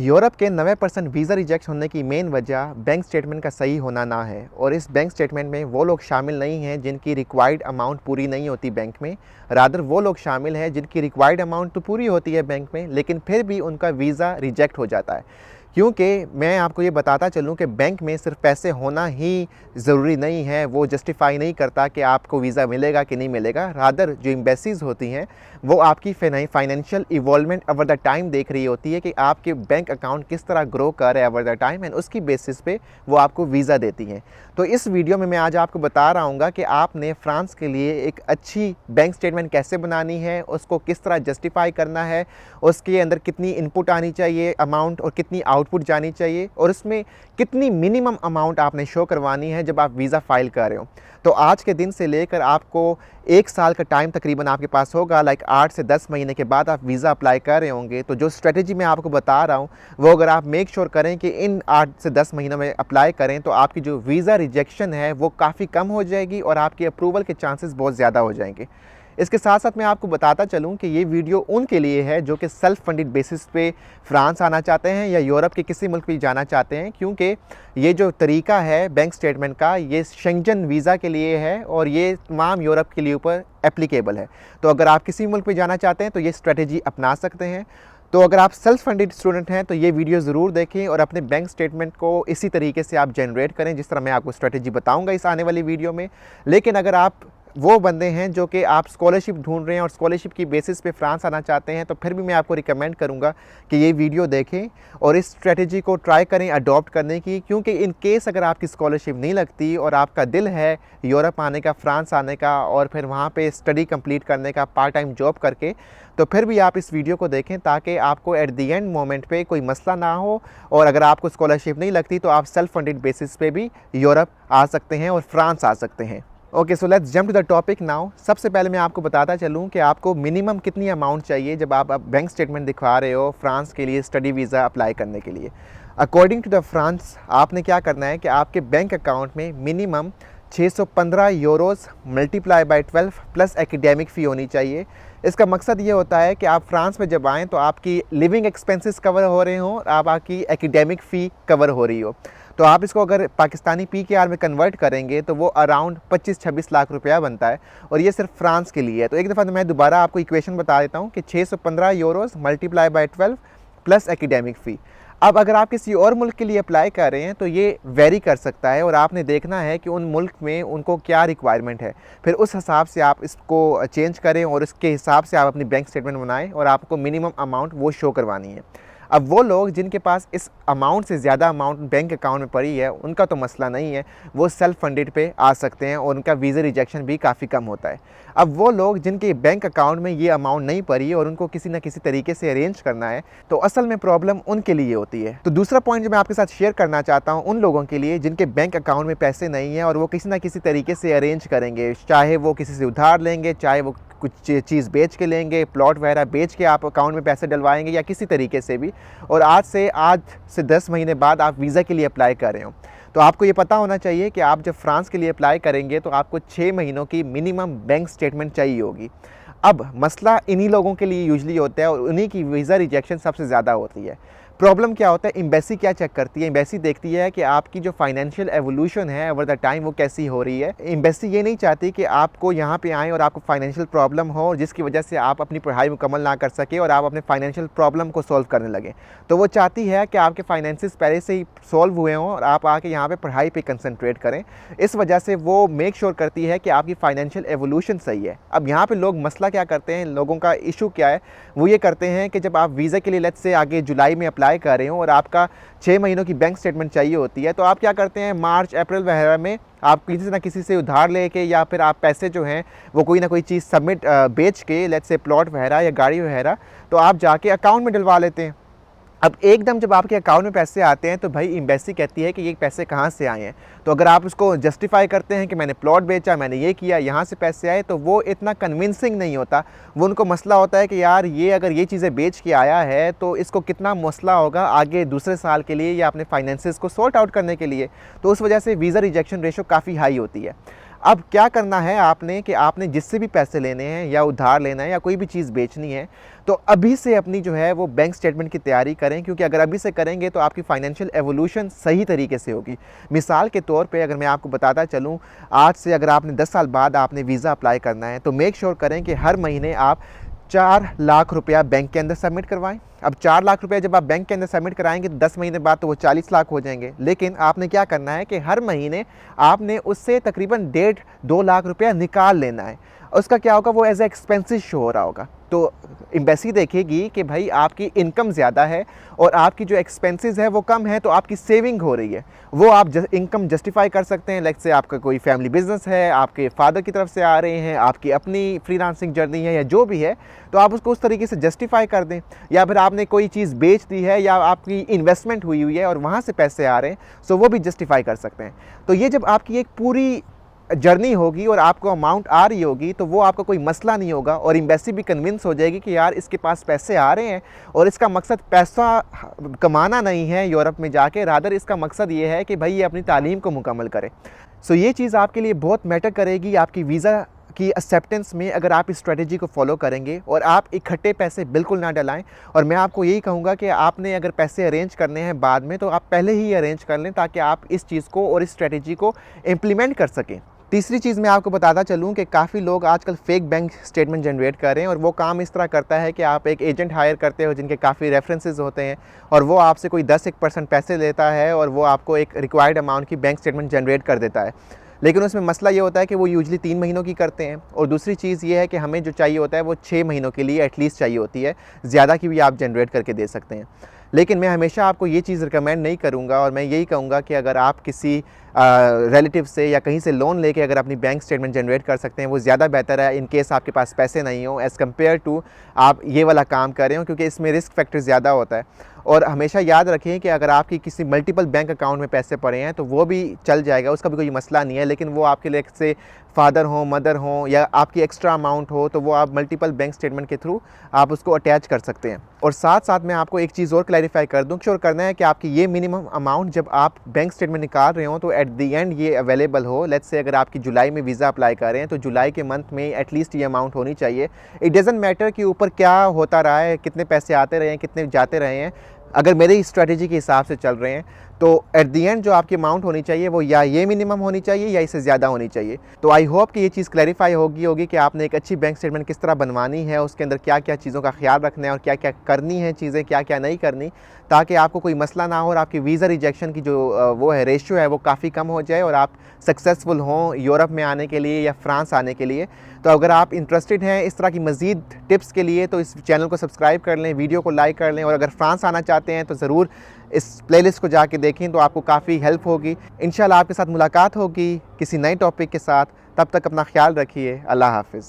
Europe के 90% visa reject होने की मेन वजह बैंक स्टेटमेंट का सही होना ना है। और इस बैंक स्टेटमेंट में वो लोग शामिल नहीं हैं जिनकी रिक्वायर्ड अमाउंट पूरी नहीं होती बैंक में। रादर वो लोग शामिल हैं जिनकी रिक्वायर्ड अमाउंट तो पूरी होती है बैंक में, लेकिन फिर भी उनका वीज़ा रिजेक्ट हो जाता है। क्योंकि मैं आपको ये बताता चलूँ कि बैंक में सिर्फ पैसे होना ही ज़रूरी नहीं है, वो जस्टिफाई नहीं करता कि आपको वीज़ा मिलेगा कि नहीं मिलेगा। रादर जो एम्बेसीज़ होती हैं वो आपकी financial involvement over the time देख रही होती है कि आपके बैंक अकाउंट किस तरह ग्रो कर रहा है ओवर द टाइम, एंड उसकी बेसिस पे वो आपको वीज़ा देती हैं। तो इस वीडियो में मैं आज आपको बता रहा हूँ कि आपने फ्रांस के लिए एक अच्छी बैंक स्टेटमेंट कैसे बनानी है, उसको किस तरह जस्टिफाई करना है, उसके अंदर कितनी इनपुट आनी चाहिए अमाउंट और कितनी आउटपुट जानी चाहिए, और उसमें कितनी मिनिमम अमाउंट आपने शो करवानी है जब आप वीज़ा फाइल कर रहे हो। तो आज के दिन से लेकर आपको 1 साल का टाइम तकरीबन आपके पास होगा, लाइक 8 से 10 महीने के बाद आप वीज़ा अप्लाई कर रहे होंगे। तो जो स्ट्रेटजी मैं आपको बता रहा हूँ वो अगर आप मेक श्योर करें कि इन 8 से 10 महीनों में अप्लाई करें तो आपकी जो वीज़ा रिजेक्शन है वो काफ़ी कम हो जाएगी और आपकी अप्रूवल के चांसेस बहुत ज़्यादा हो जाएंगे। इसके साथ साथ मैं आपको बताता चलूं कि ये वीडियो उनके लिए है जो कि सेल्फ फंडेड बेसिस पे फ्रांस आना चाहते हैं या यूरोप के किसी मुल्क भी जाना चाहते हैं, क्योंकि ये जो तरीका है बैंक स्टेटमेंट का ये शेंगन वीज़ा के लिए है और ये तमाम यूरोप के लिए ऊपर एप्लीकेबल है। तो अगर आप किसी मुल्क में जाना चाहते हैं तो ये स्ट्रेटजी अपना सकते हैं। तो अगर आप सेल्फ फंडेड स्टूडेंट हैं तो ये वीडियो ज़रूर देखें और अपने बैंक स्टेटमेंट को इसी तरीके से आप जनरेट करें जिस तरह मैं आपको स्ट्रेटजी बताऊंगा इस आने वाली वीडियो में। लेकिन अगर आप वो बंदे हैं जो कि आप स्कॉलरशिप ढूंढ रहे हैं और स्कॉलरशिप की बेसिस पे फ्रांस आना चाहते हैं तो फिर भी मैं आपको रिकमेंड करूंगा कि ये वीडियो देखें और इस स्ट्रेटजी को ट्राई करें अडॉप्ट करने की, क्योंकि इन केस अगर आपकी स्कॉलरशिप नहीं लगती और आपका दिल है यूरोप आने का, फ्रांस आने का और फिर वहाँ पे स्टडी कंप्लीट करने का पार्ट टाइम जॉब करके, तो फिर भी आप इस वीडियो को देखें ताकि आपको एट द एंड मोमेंट पे कोई मसला ना हो। और अगर आपको स्कॉलरशिप नहीं लगती तो आप सेल्फ फंडेड बेसिस पे भी यूरोप आ सकते हैं और फ्रांस आ सकते हैं। Okay, so let's jump to the topic now. सबसे पहले मैं आपको बताता चलूँ कि आपको मिनिमम कितनी अमाउंट चाहिए जब आप बैंक स्टेटमेंट दिखा रहे हो फ्रांस के लिए स्टडी वीज़ा अप्लाई करने के लिए। अकॉर्डिंग टू द फ्रांस आपने क्या करना है कि आपके बैंक अकाउंट में minimum 615 euros multiply by 12 plus academic fee होनी चाहिए। इसका मकसद ये होता है कि आप फ्रांस में जब आएँ तो आपकी लिविंग एक्सपेंसेस कवर हो रहे हों और आपकी एकेडमिक फ़ी कवर हो रही हो। तो आप इसको अगर पाकिस्तानी PKR में कन्वर्ट करेंगे तो वो अराउंड 25-26 लाख रुपया बनता है, और ये सिर्फ फ्रांस के लिए है। तो एक दफ़ा मैं दोबारा आपको इक्वेशन बता देता हूँ कि 615 euros multiply by 12 plus academic fee. अब अगर आप किसी और मुल्क के लिए अप्लाई कर रहे हैं तो ये वेरी कर सकता है और आपने देखना है कि उन मुल्क में उनको क्या रिक्वायरमेंट है, फिर उस हिसाब से आप इसको चेंज करें और इसके हिसाब से आप अपनी बैंक स्टेटमेंट बनाएं और आपको मिनिमम अमाउंट वो शो करवानी है। अब वो लोग जिनके पास इस अमाउंट से ज़्यादा अमाउंट बैंक अकाउंट में पड़ी है उनका तो मसला नहीं है, वो सेल्फ फंडेड पे आ सकते हैं और उनका वीज़ा रिजेक्शन भी काफ़ी कम होता है। अब वो लोग जिनके बैंक अकाउंट में ये अमाउंट नहीं पड़ी और उनको किसी न किसी तरीके से अरेंज करना है तो असल में प्रॉब्लम उनके लिए होती है। तो दूसरा पॉइंट जो मैं आपके साथ शेयर करना चाहता हूँ उन लोगों के लिए जिनके बैंक अकाउंट में पैसे नहीं हैं और वो किसी न किसी तरीके से अरेंज करेंगे, चाहे वो किसी से उधार लेंगे, चाहे वो कुछ चीज़ बेच के लेंगे, प्लॉट वगैरह बेच के आप अकाउंट में पैसे डलवाएंगे या किसी तरीके से भी, और आज से 10 महीने बाद आप वीज़ा के लिए अप्लाई कर रहे हो। तो आपको ये पता होना चाहिए कि आप जब फ्रांस के लिए अप्लाई करेंगे तो आपको 6 महीनों की मिनिमम बैंक स्टेटमेंट चाहिए होगी। अब मसला इन्हीं लोगों के लिए यूजली होता है और उन्हीं की वीज़ा रिजेक्शन सबसे ज़्यादा होती है। प्रॉब्लम क्या होता है, एम्बेसी क्या चेक करती है, एम्बेसी देखती है कि आपकी जो फाइनेंशियल एवोल्यूशन है ओवर द टाइम वो कैसी हो रही है। एम्बेसी ये नहीं चाहती कि आपको यहाँ पे आएँ और आपको फाइनेंशियल प्रॉब्लम हो जिसकी वजह से आप अपनी पढ़ाई मुकम्मल ना कर सके और आप अपने फाइनेंशियल प्रॉब्लम को सॉल्व करने लगे। तो वो चाहती है कि आपके फाइनेंसिस पहले से ही सॉल्व हुए हों और आप आके यहाँ पर पढ़ाई पर कंसनट्रेट करें। इस वजह से वो मेक श्योर करती है कि आपकी फाइनेंशियल एवोल्यूशन सही है। अब यहाँ पर लोग मसला क्या करते हैं, लोगों का इशू क्या है, वो ये करते हैं कि जब आप वीज़ा के लिए लेट्स से आगे जुलाई में अप्लाई कर रहे हो और आपका 6 महीनों की बैंक स्टेटमेंट चाहिए होती है, तो आप क्या करते हैं मार्च अप्रैल वगैरह में आप किसी ना किसी से उधार लेके या फिर आप पैसे जो हैं वो कोई ना कोई चीज़ सबमिट बेच के, लेट्स से प्लॉट वगैरह या गाड़ी वगैरह, तो आप जाके अकाउंट में डलवा लेते हैं। अब एकदम जब आपके अकाउंट में पैसे आते हैं तो भाई एम्बेसी कहती है कि ये पैसे कहाँ से आए हैं। तो अगर आप उसको जस्टिफाई करते हैं कि मैंने प्लॉट बेचा, मैंने ये किया, यहाँ से पैसे आए, तो वो इतना कन्विंसिंग नहीं होता। वो उनको मसला होता है कि यार ये अगर ये चीज़ें बेच के आया है तो इसको कितना मसला होगा आगे दूसरे साल के लिए या अपने फाइनेंसेस को सॉर्ट आउट करने के लिए। तो उस वजह से वीज़ा रिजेक्शन रेशो काफ़ी हाई होती है। अब क्या करना है आपने कि आपने जिससे भी पैसे लेने हैं या उधार लेना है या कोई भी चीज़ बेचनी है, तो अभी से अपनी जो है वो बैंक स्टेटमेंट की तैयारी करें, क्योंकि अगर अभी से करेंगे तो आपकी फाइनेंशियल एवोल्यूशन सही तरीके से होगी। मिसाल के तौर पे अगर मैं आपको बताता चलूँ, आज से अगर आपने 10 साल बाद आपने वीज़ा अप्लाई करना है तो मेक श्योर करें कि हर महीने आप 4 लाख रुपया बैंक के अंदर सबमिट करवाएं। अब 4 लाख रुपया जब आप बैंक के अंदर सबमिट कराएंगे तो 10 महीने बाद तो वो 40 लाख हो जाएंगे। लेकिन आपने क्या करना है कि हर महीने आपने उससे तकरीबन 1.5-2 लाख रुपया निकाल लेना है। उसका क्या होगा, वो एज ए एक्सपेंसेस शो हो रहा होगा। तो एम्बेसी देखेगी कि भाई आपकी इनकम ज़्यादा है और आपकी जो एक्सपेंसेस है वो कम है, तो आपकी सेविंग हो रही है। वो आप इनकम जस्टिफाई कर सकते हैं। लाइक से आपका कोई फैमिली बिजनेस है, आपके फादर की तरफ से आ रहे हैं, आपकी अपनी फ्रीलांसिंग जर्नी है या जो भी है, तो आप उसको उस तरीके से जस्टिफाई कर दें। या फिर आपने कोई चीज़ बेच दी है या आपकी इन्वेस्टमेंट हुई हुई है और वहाँ से पैसे आ रहे हैं, सो वो भी जस्टिफाई कर सकते हैं। तो ये जब आपकी एक पूरी जर्नी होगी और आपको अमाउंट आ रही होगी तो वो आपका कोई मसला नहीं होगा, और एम्बेसी भी कन्विंस हो जाएगी कि यार इसके पास पैसे आ रहे हैं और इसका मकसद पैसा कमाना नहीं है यूरोप में जाके, रादर इसका मकसद ये है कि भाई ये अपनी तालीम को मुकम्मल करे। सो ये चीज़ आपके लिए बहुत मैटर करेगी आपकी वीज़ा की एक्सेप्टेंस में, अगर आप इस स्ट्रेटजी को फॉलो करेंगे और आप इकट्ठे पैसे बिल्कुल ना डलाएं। और मैं आपको यही कहूँगा कि आपने अगर पैसे अरेंज करने हैं बाद में, तो आप पहले ही अरेंज कर लें ताकि आप इस चीज़ को और इस स्ट्रेटजी को इम्प्लीमेंट कर सकें। तीसरी चीज़ मैं आपको बताता चलूँ कि काफ़ी लोग आजकल फेक बैंक स्टेटमेंट जनरेट कर रहे हैं, और वो काम इस तरह करता है कि आप एक एजेंट हायर करते हो जिनके काफ़ी रेफरेंसेस होते हैं, और वो आपसे कोई 10-1% पैसे लेता है और वो आपको एक रिक्वायर्ड अमाउंट की बैंक स्टेटमेंट जनरेट कर देता है। लेकिन उसमें मसला ये होता है कि वो यूजली 3 महीनों की करते हैं, और दूसरी चीज़ ये है कि हमें जो चाहिए होता है वो 6 महीनों के लिए एटलीस्ट चाहिए होती है, ज़्यादा की भी आप जनरेट करके दे सकते हैं। लेकिन मैं हमेशा आपको ये चीज़ रिकमेंड नहीं करूँगा, और मैं यही कहूँगा कि अगर आप किसी रिलेटिव से या कहीं से लोन लेके अगर अपनी बैंक स्टेटमेंट जनरेट कर सकते हैं वो ज़्यादा बेहतर है, इन केस आपके पास पैसे नहीं हो, एज़ कम्पेयर टू आप ये वाला काम कर रहे हो, क्योंकि इसमें रिस्क फैक्टर ज़्यादा होता है। और हमेशा याद रखें कि अगर आपकी किसी मल्टीपल बैंक अकाउंट में पैसे पड़े हैं तो वो भी चल जाएगा, उसका भी कोई मसला नहीं है। लेकिन वो आपके लिए से फादर हो, मदर हो, या आपकी एक्स्ट्रा अमाउंट हो, तो वो आप मल्टीपल बैंक स्टेटमेंट के थ्रू आप उसको अटैच कर सकते हैं। और साथ साथ मैं आपको एक चीज़ और क्लैरिफाई कर दूँ, श्योर करना है कि आपकी ये मिनिमम अमाउंट जब आप बैंक स्टेटमेंट निकाल रहे हो तो एट द एंड ये अवेलेबल हो। लेट्स से अगर आपकी जुलाई में वीज़ा अप्लाई कर रहे हैं तो जुलाई के मंथ में एटलीस्ट ये अमाउंट होनी चाहिए। इट डजंट मैटर कि ऊपर क्या होता रहा है, कितने पैसे आते रहे हैं, कितने जाते रहे हैं, अगर मेरी स्ट्रेटजी के हिसाब से चल रहे हैं तो एट दी एंड जो आपकी अमाउंट होनी चाहिए वो या ये मिनिमम होनी चाहिए या इससे ज़्यादा होनी चाहिए। तो आई होप कि ये चीज़ क्लैरिफाई होगी कि आपने एक अच्छी बैंक स्टेटमेंट किस तरह बनवानी है, उसके अंदर क्या क्या चीज़ों का ख्याल रखना है और क्या क्या करनी है चीज़ें, क्या क्या नहीं करनी, ताकि आपको कोई मसला ना हो और आपकी वीज़ा रिजेक्शन की जो वो है रेशियो है वो काफ़ी कम हो जाए और आप सक्सेसफुल हों यूरोप में आने के लिए या फ्रांस आने के लिए। तो अगर आप इंटरेस्टेड हैं इस तरह की मज़ीद टिप्स के लिए तो इस चैनल को सब्सक्राइब कर लें, वीडियो को लाइक कर लें, और अगर फ्रांस आना चाहते हैं तो ज़रूर इस प्लेलिस्ट को जाके देखें, तो आपको काफ़ी हेल्प होगी। इंशाल्लाह आपके साथ मुलाकात होगी किसी नए टॉपिक के साथ। तब तक अपना ख्याल रखिए। अल्लाह हाफ़िज़।